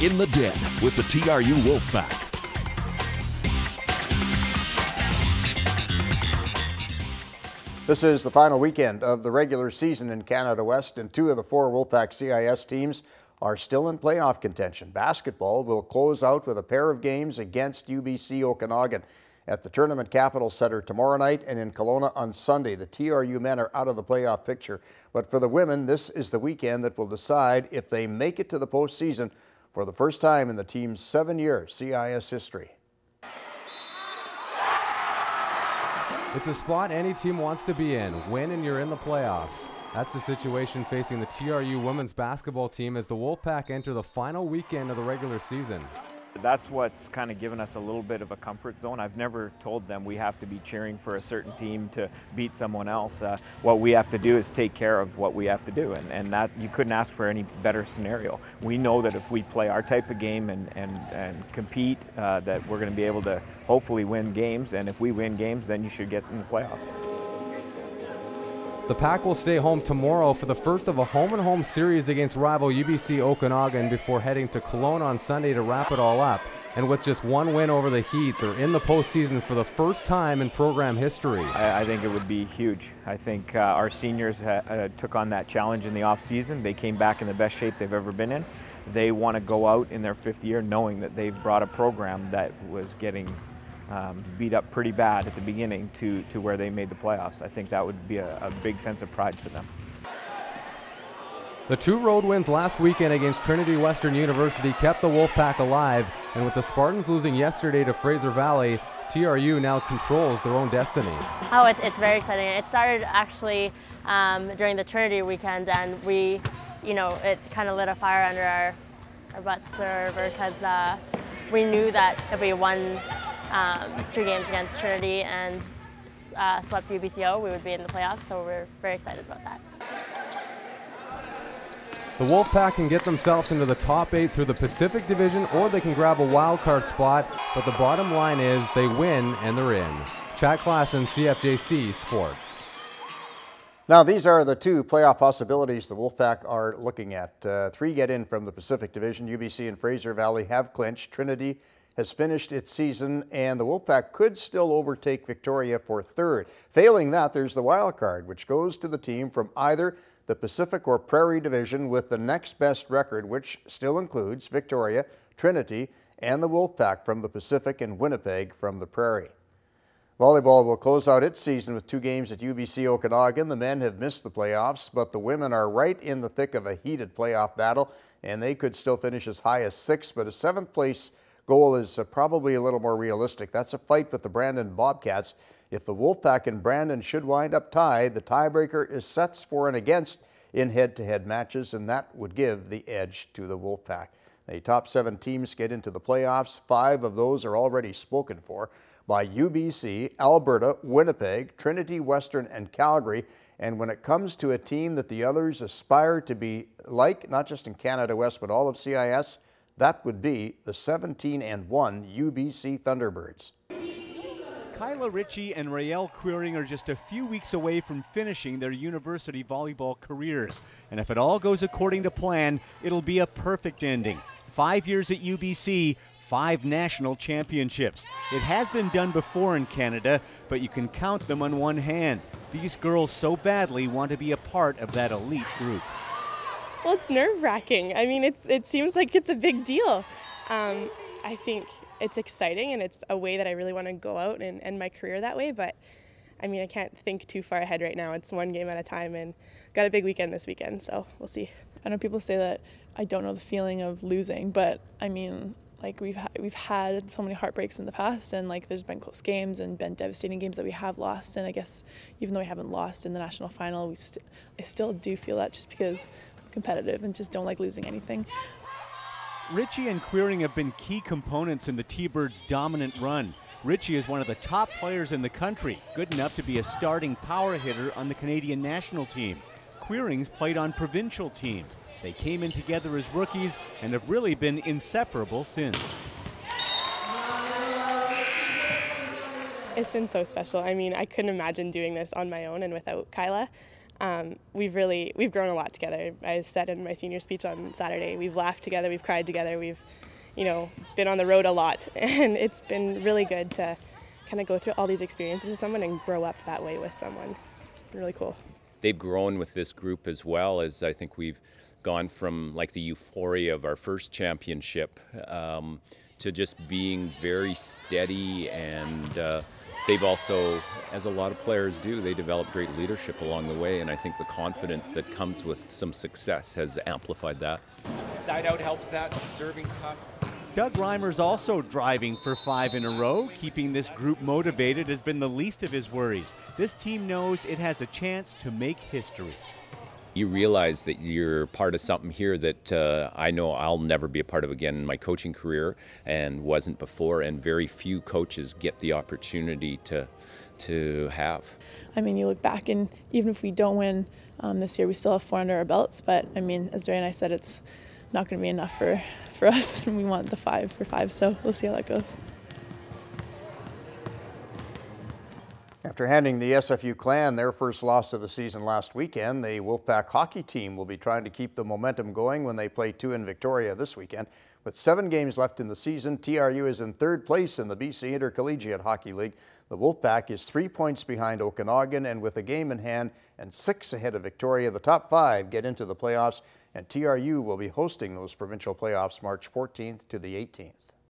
In the Den with the TRU Wolfpack. This is the final weekend of the regular season in Canada West, and two of the four Wolfpack CIS teams are still in playoff contention. Basketball will close out with a pair of games against UBC Okanagan at the Tournament Capital Center tomorrow night and in Kelowna on Sunday. The TRU men are out of the playoff picture, but for the women, this is the weekend that will decide if they make it to the postseason for the first time in the team's 7-year CIS history. It's a spot any team wants to be in. Win and you're in the playoffs. That's the situation facing the TRU women's basketball team as the Wolfpack enter the final weekend of the regular season. That's what's kind of given us a little bit of a comfort zone. I've never told them we have to be cheering for a certain team to beat someone else. What we have to do is take care of what we have to do, and that you couldn't ask for any better scenario. We know that if we play our type of game and compete, that we're going to be able to hopefully win games, and if we win games, then you should get in the playoffs. The Pack will stay home tomorrow for the first of a home-and-home series against rival UBC Okanagan before heading to Kelowna on Sunday to wrap it all up. And with just one win over the Heat, they're in the postseason for the first time in program history. I think it would be huge. I think our seniors took on that challenge in the off-season. They came back in the best shape they've ever been in. They want to go out in their 5th year knowing that they've brought a program that was getting beat up pretty bad at the beginning to where they made the playoffs. I think that would be a big sense of pride for them. The 2 road wins last weekend against Trinity Western University kept the Wolfpack alive, and with the Spartans losing yesterday to Fraser Valley, TRU now controls their own destiny. Oh, it's very exciting. It started actually during the Trinity weekend, and we, it kind of lit a fire under our butts because we knew that if we won 3 games against Trinity and swept UBCO, we would be in the playoffs, so we're very excited about that. The Wolfpack can get themselves into the top 8 through the Pacific Division, or they can grab a wild card spot, but the bottom line is they win and they're in. Chad Klassen, CFJC Sports. Now, these are the 2 playoff possibilities the Wolfpack are looking at. 3 get in from the Pacific Division. UBC and Fraser Valley have clinched. Trinity has finished its season, and the Wolfpack could still overtake Victoria for 3rd. Failing that, there's the wild card, which goes to the team from either the Pacific or Prairie Division with the next best record, which still includes Victoria, Trinity, and the Wolfpack from the Pacific and Winnipeg from the Prairie. Volleyball will close out its season with 2 games at UBC Okanagan. The men have missed the playoffs, but the women are right in the thick of a heated playoff battle, and they could still finish as high as 6th, but a 7th place goal is probably a little more realistic. That's a fight with the Brandon Bobcats. If the Wolfpack and Brandon should wind up tied, the tiebreaker is sets for and against in head-to-head matches, and that would give the edge to the Wolfpack. The top 7 teams get into the playoffs. 5 of those are already spoken for by UBC, Alberta, Winnipeg, Trinity Western, and Calgary. And when it comes to a team that the others aspire to be like, not just in Canada West, but all of CIS, that would be the 17-1 UBC Thunderbirds. Kyla Ritchie and Rael Queering are just a few weeks away from finishing their university volleyball careers. And if it all goes according to plan, it'll be a perfect ending. 5 years at UBC, 5 national championships. It has been done before in Canada, but you can count them on one hand. These girls so badly want to be a part of that elite group. Well, it's nerve-wracking. I mean, it seems like it's a big deal. I think it's exciting, and it's a way that I really want to go out and end my career that way, but I mean, I can't think too far ahead right now. It's one game at a time, and got a big weekend this weekend, so we'll see. I know people say that I don't know the feeling of losing, but I mean, like we've had so many heartbreaks in the past, and like there's been close games and been devastating games that we have lost, and I guess even though we haven't lost in the national final, I still do feel that just because I'm competitive and just don't like losing anything. Ritchie and Queering have been key components in the T-Birds' dominant run. Ritchie is one of the top players in the country, good enough to be a starting power hitter on the Canadian national team. Queering's played on provincial teams. They came in together as rookies and have really been inseparable since. It's been so special. I mean, I couldn't imagine doing this on my own and without Kyla. we've grown a lot together. I said in my senior speech on Saturday, we've laughed together, we've cried together, we've been on the road a lot, and it's been really good to kind of go through all these experiences with someone and grow up that way with someone. It's been really cool. They've grown with this group as well, as I think we've gone from like the euphoria of our first championship to just being very steady, and they've also, as a lot of players do, they develop great leadership along the way, and I think the confidence that comes with some success has amplified that. Side out helps that, serving tough. Doug Reimer's also driving for 5 in a row. Keeping this group motivated has been the least of his worries. This team knows it has a chance to make history. You realize that you're part of something here that I know I'll never be a part of again in my coaching career, and wasn't before, and very few coaches get the opportunity to have. I mean, you look back, and even if we don't win this year, we still have 4 under our belts. But I mean, as Ray and I said, it's not going to be enough for us. We want the 5 for 5, so we'll see how that goes. After handing the SFU Clan their first loss of the season last weekend, the Wolfpack hockey team will be trying to keep the momentum going when they play 2 in Victoria this weekend. With 7 games left in the season, TRU is in 3rd place in the BC Intercollegiate Hockey League. The Wolfpack is 3 points behind Okanagan, and with a game in hand and 6 ahead of Victoria, the top 5 get into the playoffs, and TRU will be hosting those provincial playoffs March 14th to the 18th.